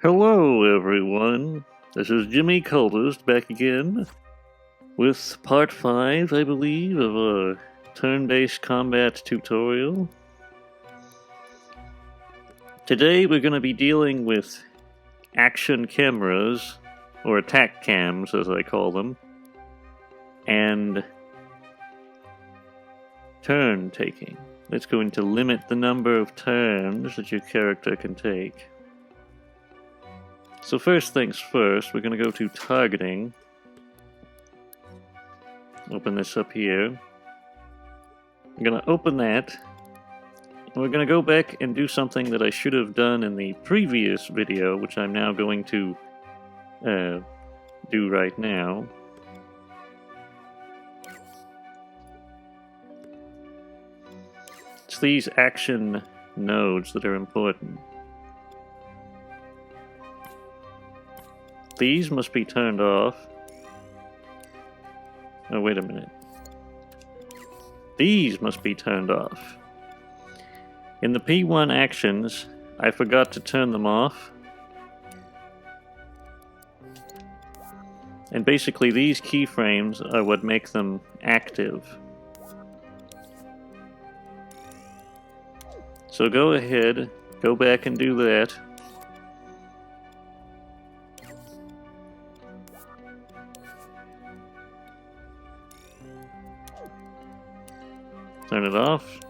Hello, everyone. This is Jimmy Cultist back again with part 5, I believe, of a turn-based combat tutorial. Today we're going to be dealing with action cameras, or attack cams as I call them, and turn taking. It's going to limit the number of turns that your character can take. So first things first, we're going to go to targeting. Open this up here. I'm going to open that. And we're going to go back and do something that I should have done in the previous video, which I'm now going to do right now. It's these action nodes that are important. These must be turned off. Oh, wait a minute. These must be turned off. In the P1 actions, I forgot to turn them off. And basically these keyframes are what make them active. So go ahead, go back and do that. Turn it off.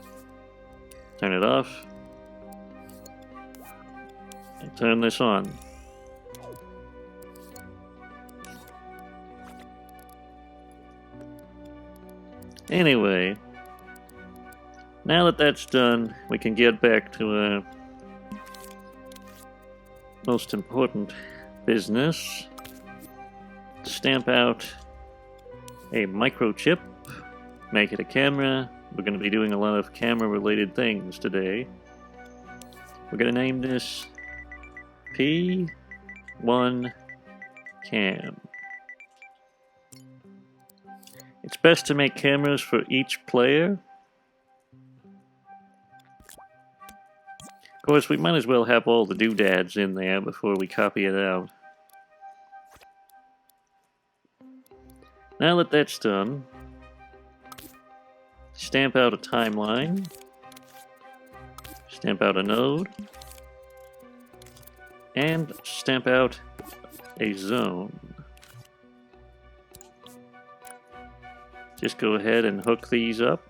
Turn it off. And turn this on. Anyway, now that that's done, we can get back to our most important business. Stamp out a microchip, make it a camera. We're going to be doing a lot of camera-related things today. We're going to name this P1 Cam. It's best to make cameras for each player. Of course, we might as well have all the doodads in there before we copy it out. Now that that's done, stamp out a timeline, stamp out a node, and stamp out a zone. Just go ahead and hook these up,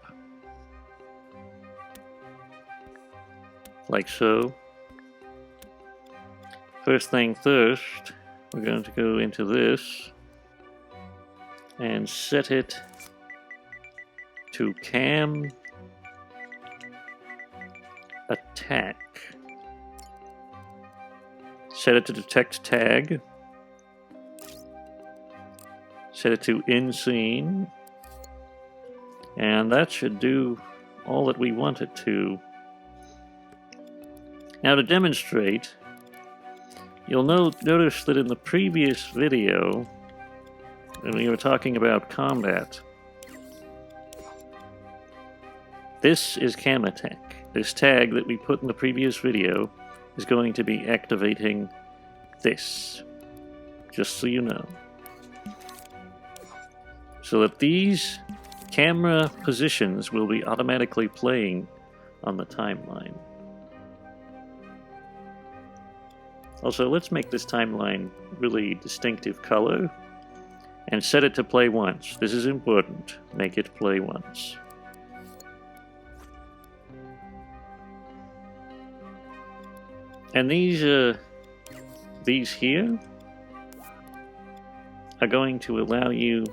like so. First thing first, we're going to go into this and set it to cam attack. Set it to detect tag. Set it to in scene. And that should do all that we want it to. Now to demonstrate, you'll notice that in the previous video, when we were talking about combat, this is cam attack. This tag that we put in the previous video is going to be activating this, just so you know. So that these camera positions will be automatically playing on the timeline. Also, let's make this timeline really distinctive color and set it to play once. This is important. Make it play once. And these here are going to allow you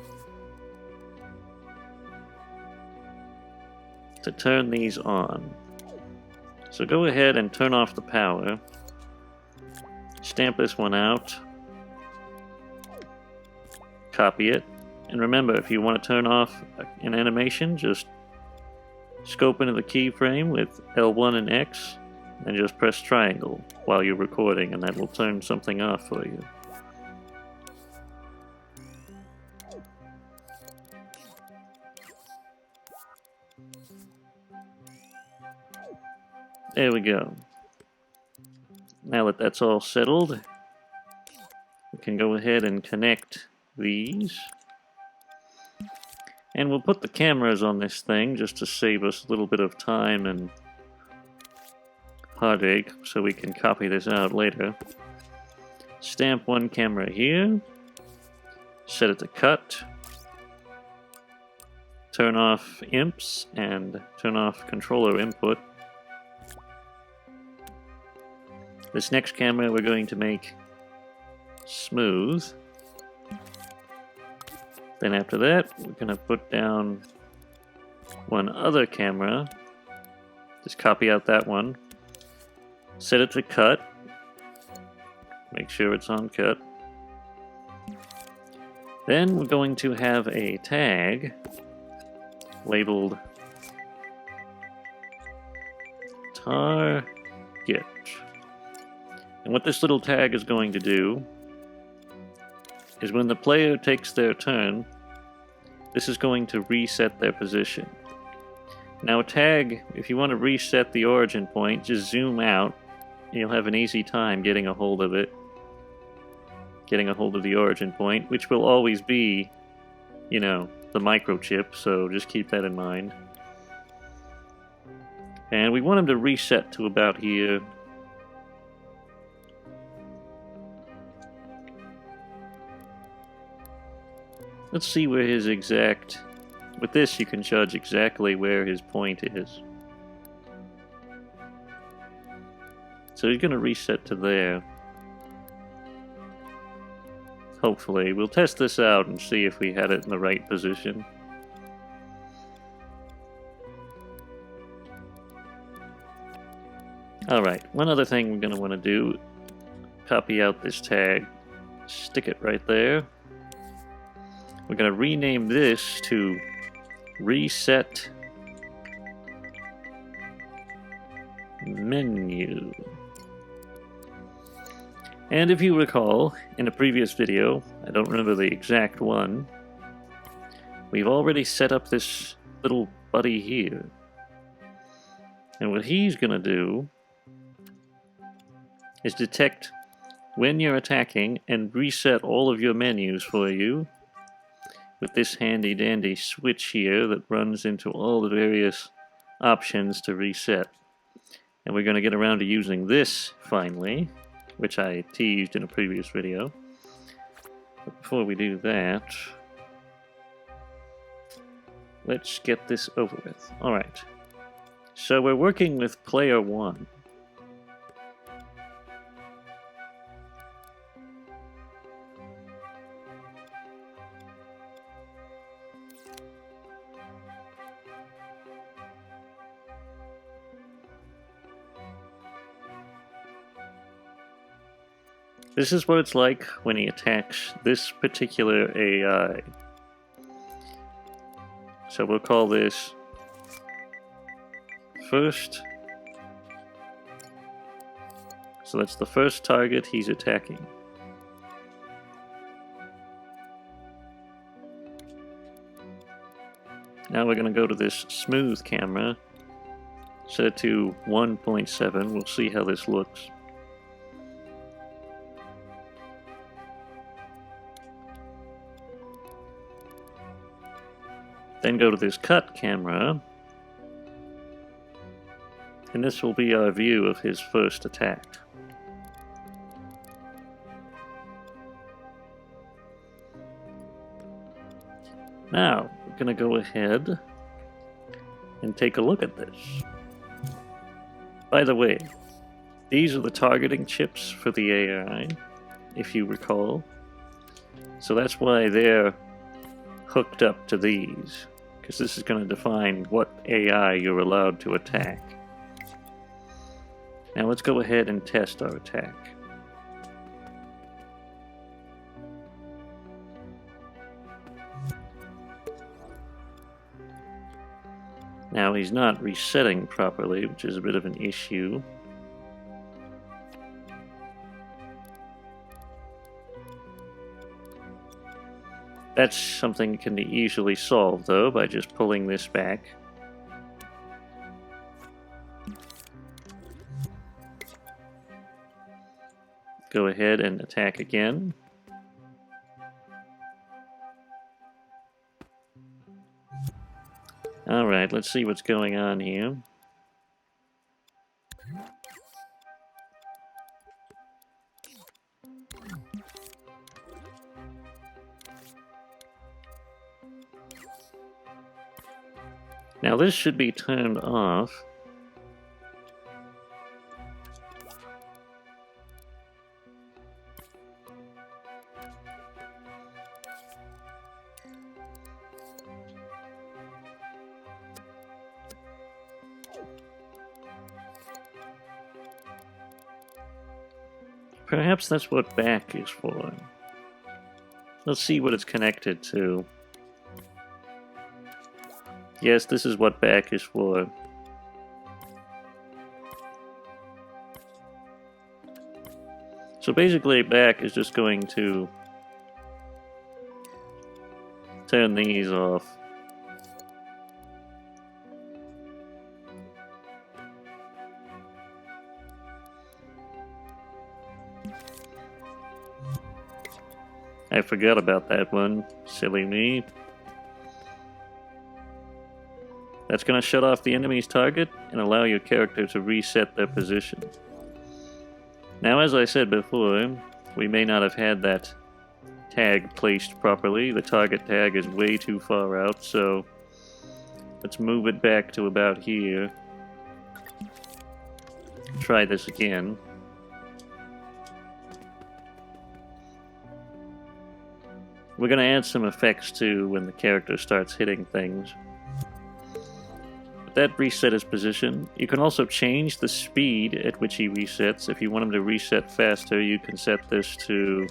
to turn these on. So go ahead and turn off the power. Stamp this one out. Copy it. And remember, if you want to turn off an animation, just scope into the keyframe with L1 and X, and just press triangle while you're recording, and that will turn something off for you. There we go. Now that that's all settled, can go ahead and connect these. And we'll put the cameras on this thing just to save us a little bit of time and heartache so we can copy this out later. Stamp one camera here. Set it to cut. Turn off imps and turn off controller input. This next camera we're going to make smooth. Then after that, we're going to put down one other camera. Just copy out that one. Set it to cut. Make sure it's on cut. Then we're going to have a tag labeled Target. And what this little tag is going to do is when the player takes their turn, this is going to reset their position. Now a tag, if you want to reset the origin point, just zoom out, and you'll have an easy time getting a hold of it. Getting a hold of the origin point, which will always be, you know, the microchip, so just keep that in mind. And we want him to reset to about here. Let's see where his exact... With this, you can judge exactly where his point is. So he's going to reset to there. Hopefully. We'll test this out and see if we had it in the right position. Alright, one other thing we're going to want to do, copy out this tag, stick it right there. We're going to rename this to Reset Menu. And if you recall, in a previous video, I don't remember the exact one, we've already set up this little buddy here. And what he's going to do is detect when you're attacking and reset all of your menus for you with this handy dandy switch here that runs into all the various options to reset. And we're going to get around to using this finally, which I teased in a previous video. But before we do that, let's get this over with. Alright, so we're working with player 1. This is what it's like when he attacks this particular AI. So we'll call this first. So that's the first target he's attacking. Now we're going to go to this smooth camera, set it to 1.7. We'll see how this looks. Then go to this cut camera, and this will be our view of his first attack. Now, we're going to go ahead and take a look at this. By the way, these are the targeting chips for the AI, if you recall. So that's why they're hooked up to these, because this is going to define what AI you're allowed to attack. Now let's go ahead and test our attack. Now he's not resetting properly, which is a bit of an issue. That's something that can be easily solved, though, by just pulling this back. Go ahead and attack again. Alright, let's see what's going on here. Now this should be turned off. Perhaps that's what back is for. Let's see what it's connected to. Yes, this is what back is for. So basically back is just going to turn these off. I forgot about that one. Silly me. That's going to shut off the enemy's target and allow your character to reset their position. Now, as I said before, we may not have had that tag placed properly. The target tag is way too far out, so let's move it back to about here. Try this again. We're going to add some effects too when the character starts hitting things. But that reset his position. You can also change the speed at which he resets. If you want him to reset faster, you can set this to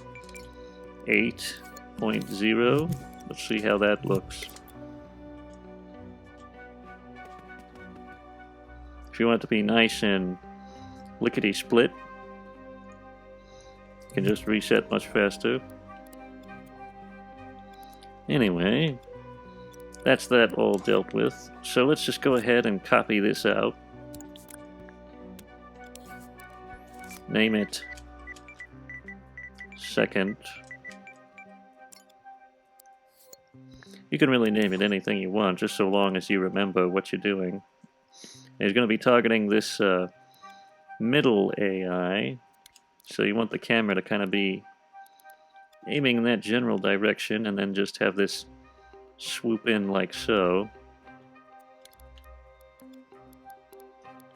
8.0. Let's see how that looks. If you want it to be nice and lickety-split, you can just reset much faster. Anyway, that's that all dealt with. So let's just go ahead and copy this out. Name it second. You can really name it anything you want, just so long as you remember what you're doing. He's going to be targeting this middle AI, so you want the camera to kind of be aiming in that general direction, and then just have this swoop in like so.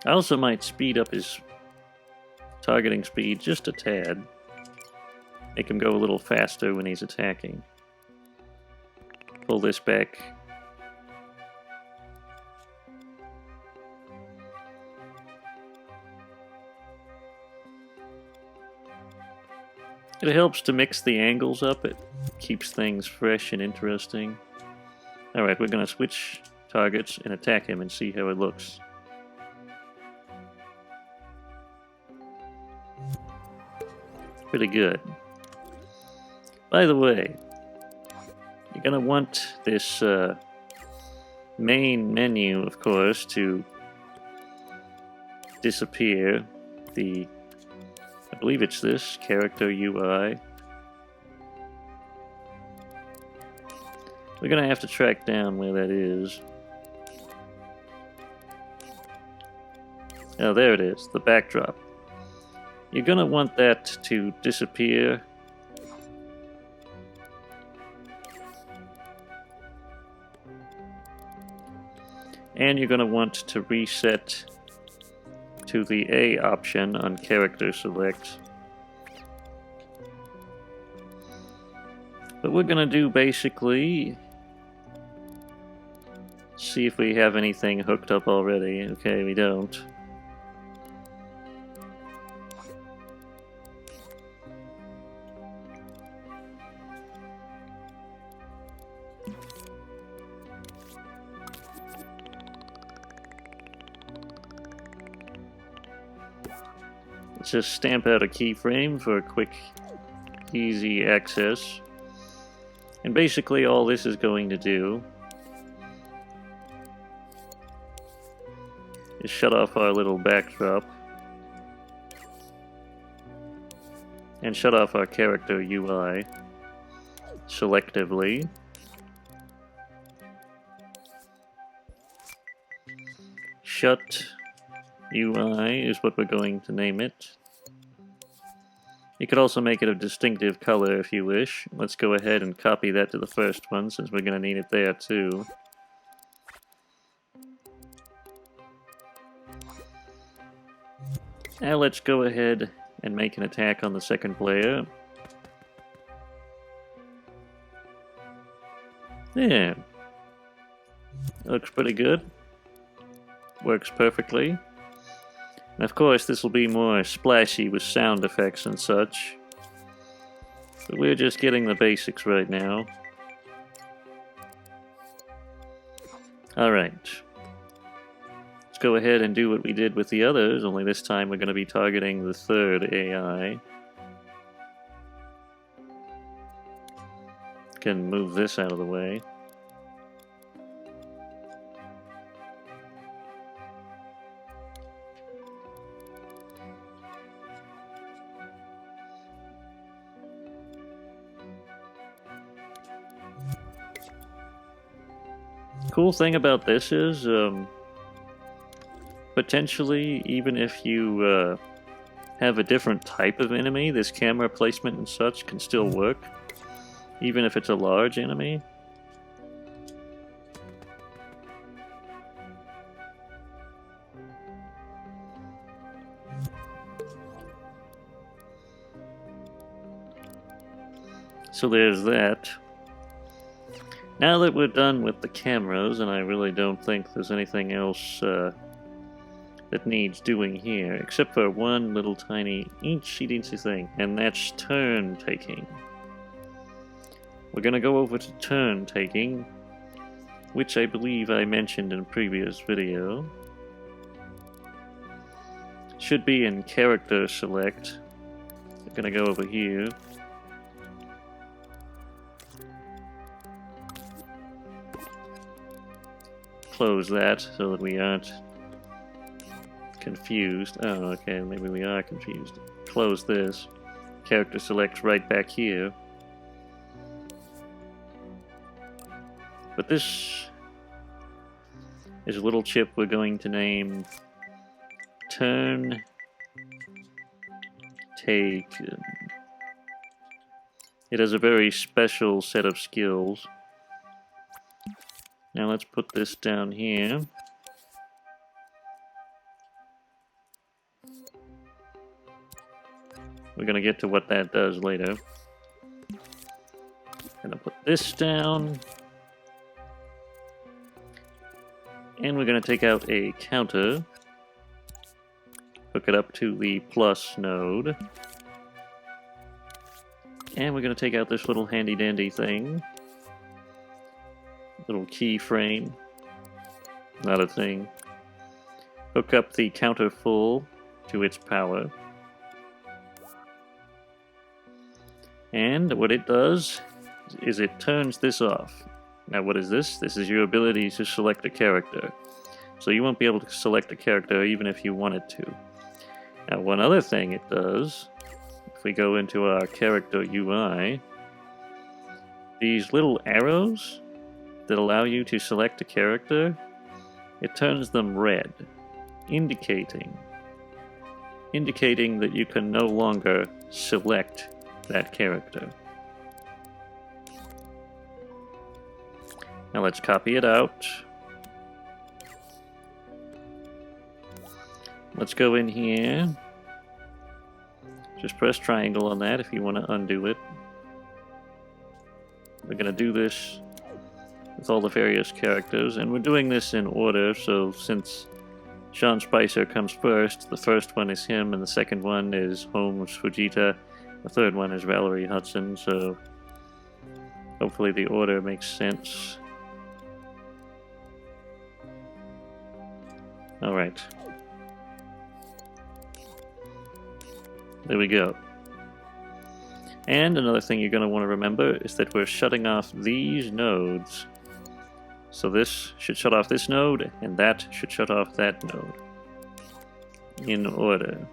I also might speed up his targeting speed just a tad. Make him go a little faster when he's attacking. Pull this back. It helps to mix the angles up. It keeps things fresh and interesting. Alright, we're going to switch targets and attack him and see how it looks. Pretty good. By the way, you're going to want this main menu, of course, to disappear. I believe it's this, character UI. We're going to have to track down where that is. Oh, there it is, the backdrop. You're going to want that to disappear. And you're going to want to reset to the A option on character select. But we're going to do basically see if we have anything hooked up already. Okay, we don't. Let's just stamp out a keyframe for a quick, easy access. And basically all this is going to do is shut off our little backdrop and shut off our character UI selectively. Shut UI is what we're going to name it. You could also make it a distinctive color if you wish. Let's go ahead and copy that to the first one since we're going to need it there too. Now let's go ahead and make an attack on the second player. Yeah. Looks pretty good. Works perfectly. And of course, this will be more splashy with sound effects and such. But we're just getting the basics right now. Alright. Let's go ahead and do what we did with the others, only this time we're going to be targeting the third AI. Can move this out of the way. Cool thing about this is, potentially, even if you have a different type of enemy, this camera placement and such can still work, even if it's a large enemy. So there's that. Now that we're done with the cameras, and I really don't think there's anything else that needs doing here, except for one little tiny eensy thing, and that's turn taking. We're gonna go over to turn taking, which I believe I mentioned in a previous video. Should be in character select. We're gonna go over here. Close that so that we aren't confused. Oh, okay, maybe we are confused. Close this. Character selects right back here. But this is a little chip we're going to name Turn Taken. It has a very special set of skills. Now let's put this down here. We're going to get to what that does later. Gonna put this down. And we're going to take out a counter. Hook it up to the plus node. And we're going to take out this little handy dandy thing. Little keyframe. Not a thing. Hook up the counter full to its power. And what it does is it turns this off. Now what is this? This is your ability to select a character. So you won't be able to select a character even if you wanted to. Now one other thing it does, if we go into our character UI, these little arrows that allow you to select a character, it turns them red, indicating that you can no longer select that character. Now let's copy it out. Let's go in here. Just press triangle on that if you want to undo it. We're going to do this with all the various characters, and we're doing this in order, so since Sean Spicer comes first, the first one is him, and the second one is Holmes Fujita, the third one is Valerie Hudson, so hopefully the order makes sense. Alright. There we go. And another thing you're going to want to remember is that we're shutting off these nodes. So this should shut off this node, and that should shut off that node. In order.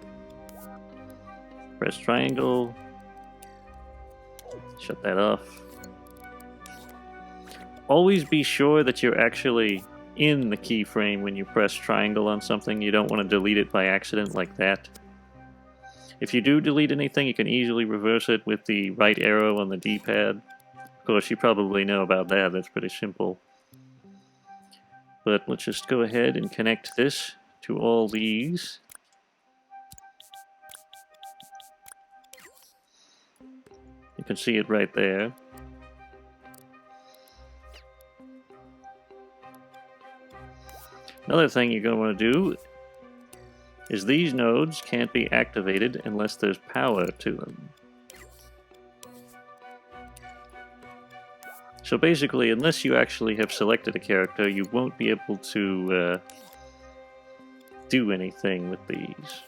Press triangle. Shut that off. Always be sure that you're actually in the keyframe when you press triangle on something. You don't want to delete it by accident like that. If you do delete anything, you can easily reverse it with the right arrow on the D-pad. Of course, you probably know about that. That's pretty simple. But let's just go ahead and connect this to all these. You can see it right there. Another thing you're going to want to do is these nodes can't be activated unless there's power to them. So basically, unless you actually have selected a character, you won't be able to do anything with these.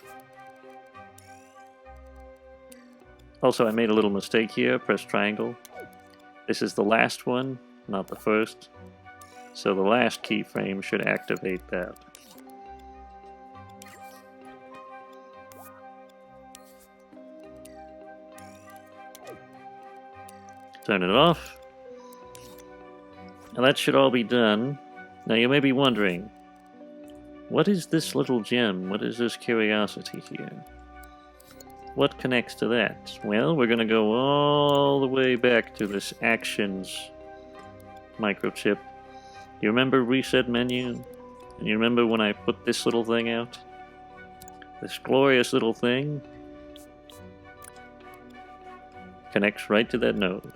Also, I made a little mistake here. Press triangle. This is the last one, not the first. So the last keyframe should activate that. Turn it off. Now that should all be done. Now you may be wondering, what is this little gem? What is this curiosity here? What connects to that? Well, we're going to go all the way back to this actions microchip. You remember reset menu? And you remember when I put this little thing out? This glorious little thing connects right to that node.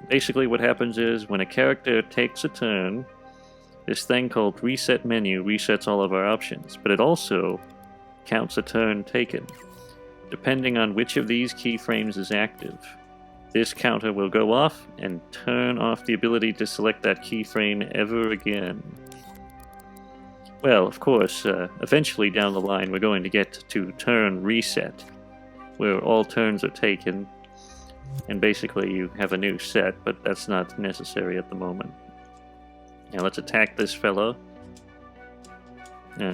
Basically what happens is when a character takes a turn, this thing called reset menu resets all of our options, but it also counts a turn taken. Depending on which of these keyframes is active, this counter will go off and turn off the ability to select that keyframe ever again. Well, of course, eventually down the line we're going to get to turn reset, where all turns are taken, and basically you have a new set, but that's not necessary at the moment. Now let's attack this fellow.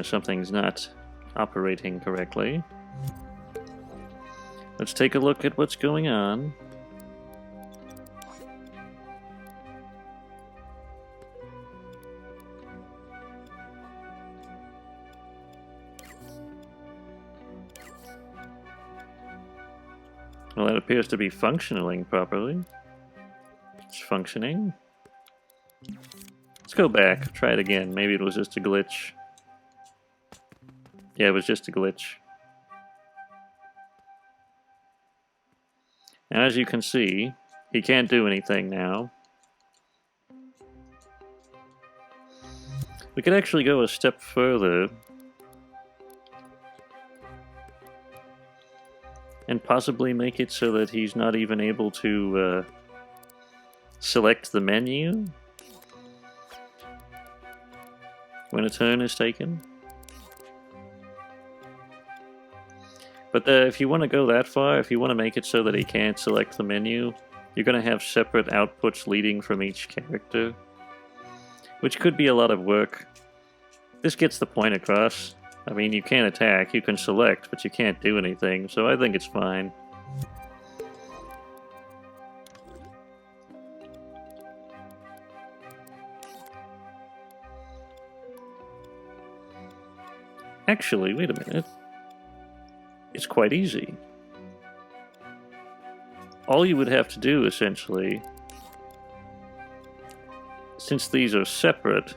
Something's not operating correctly. Let's take a look at what's going on. Well, that appears to be functioning properly. It's functioning. Let's go back, try it again. Maybe it was just a glitch. Yeah, it was just a glitch. Now, as you can see, he can't do anything now. We could actually go a step further and possibly make it so that he's not even able to select the menu when a turn is taken. But if you want to go that far, if you want to make it so that he can't select the menu, you're going to have separate outputs leading from each character, which could be a lot of work. This gets the point across. I mean, you can't attack, you can select, but you can't do anything, so I think it's fine. Actually, wait a minute. It's quite easy. All you would have to do, essentially, since these are separate,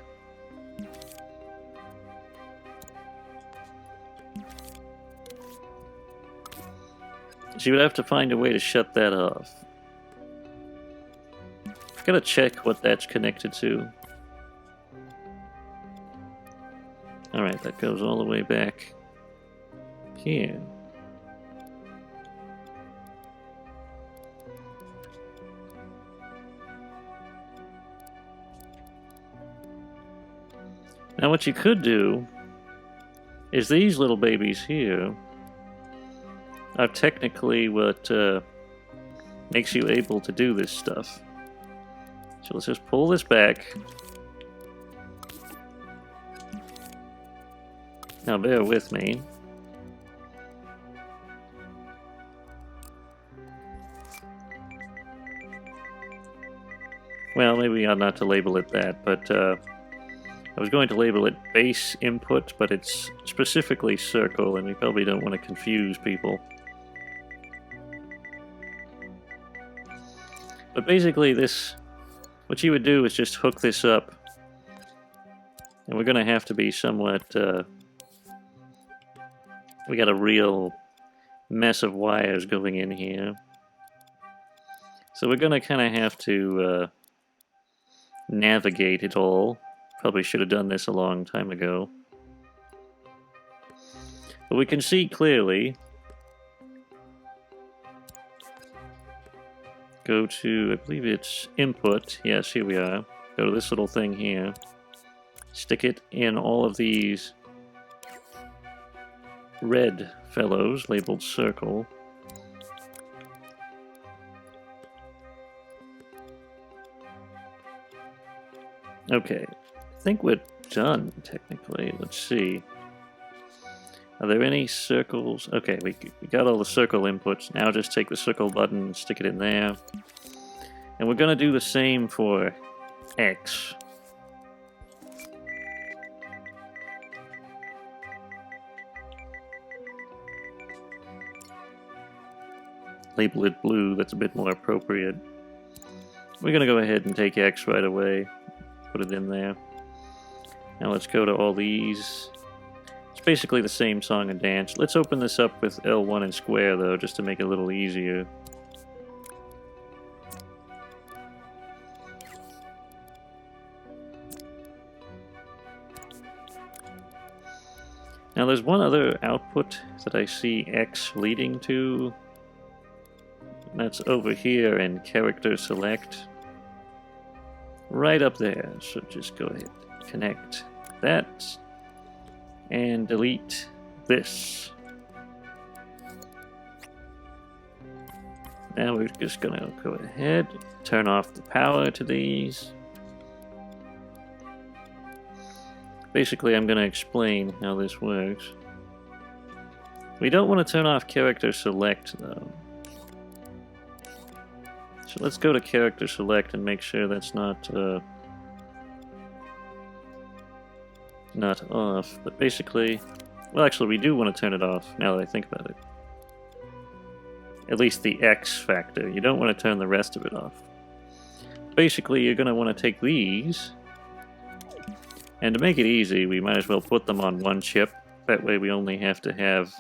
is you would have to find a way to shut that off. I've got to check what that's connected to. Alright, that goes all the way back here. Now what you could do is these little babies here are technically what makes you able to do this stuff. So let's just pull this back. Now bear with me. Well, maybe I ought not to label it that, but I was going to label it base input, but it's specifically circle, and we probably don't want to confuse people. But basically this, what you would do is just hook this up, and we're going to have to be somewhat, we got a real mess of wires going in here. So we're going to kind of have to navigate it all. Probably should have done this a long time ago. But we can see clearly. Go to, I believe it's input. Yes, here we are. Go to this little thing here. Stick it in all of these red fellows labeled circle. Okay, I think we're done technically. Let's see. Are there any circles? Okay, we got all the circle inputs. Now just take the circle button and stick it in there. And we're going to do the same for X. Label it blue, that's a bit more appropriate. We're going to go ahead and take X right away. Put it in there. Now let's go to all these. It's basically the same song and dance. Let's open this up with L1 and square though, just to make it a little easier. Now there's one other output that I see X leading to. That's over here in character select. Right up there. So just go ahead, connect that, and delete this. Now we're just gonna go ahead, turn off the power to these. Basically, I'm gonna explain how this works. We don't want to turn off character select though. So let's go to character select and make sure that's not off. But basically, well, actually, we do want to turn it off now that I think about it. At least the X factor. You don't want to turn the rest of it off. Basically, you're going to want to take these, and to make it easy, we might as well put them on one chip. That way, we only have to have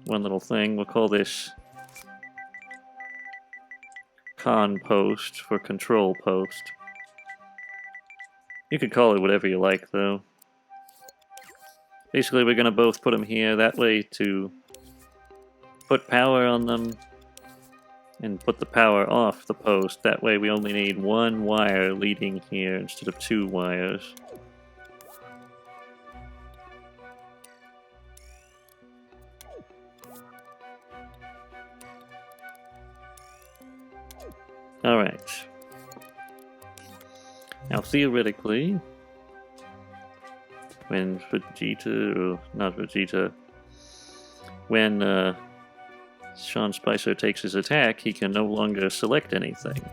one little thing. We'll call this con post for control post. You could call it whatever you like though. Basically we're going to both put them here, that way to put power on them and put the power off the post. That way we only need one wire leading here instead of two wires. Alright. Now theoretically, when Vegeta, or not Vegeta, when Sean Spicer takes his attack, he can no longer select anything.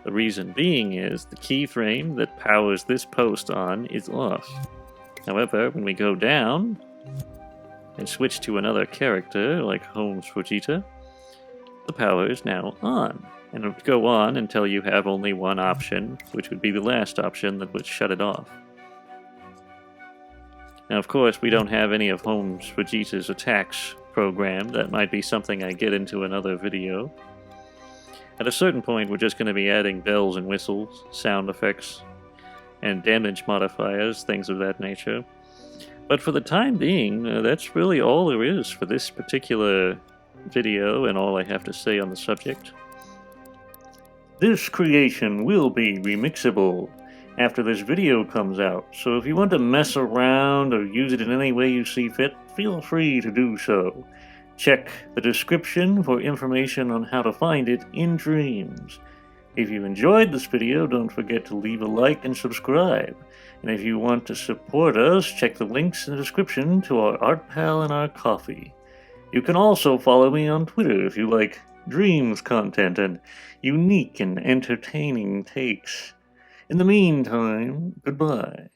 The reason being is the keyframe that powers this post on is off. However, when we go down and switch to another character, like Holmes Vegeta, the power is now on. And it would go on until you have only one option, which would be the last option that would shut it off. Now, of course, we don't have any of Holmes Vegeta's attacks programmed. That might be something I get into another video. At a certain point, we're just going to be adding bells and whistles, sound effects, and damage modifiers, things of that nature. But for the time being, that's really all there is for this particular video and all I have to say on the subject. This creation will be remixable after this video comes out, so if you want to mess around or use it in any way you see fit, feel free to do so. Check the description for information on how to find it in Dreams. If you enjoyed this video, don't forget to leave a like and subscribe. And if you want to support us, check the links in the description to our art pal and our coffee. You can also follow me on Twitter if you like Dreams content and unique and entertaining takes. In the meantime, goodbye.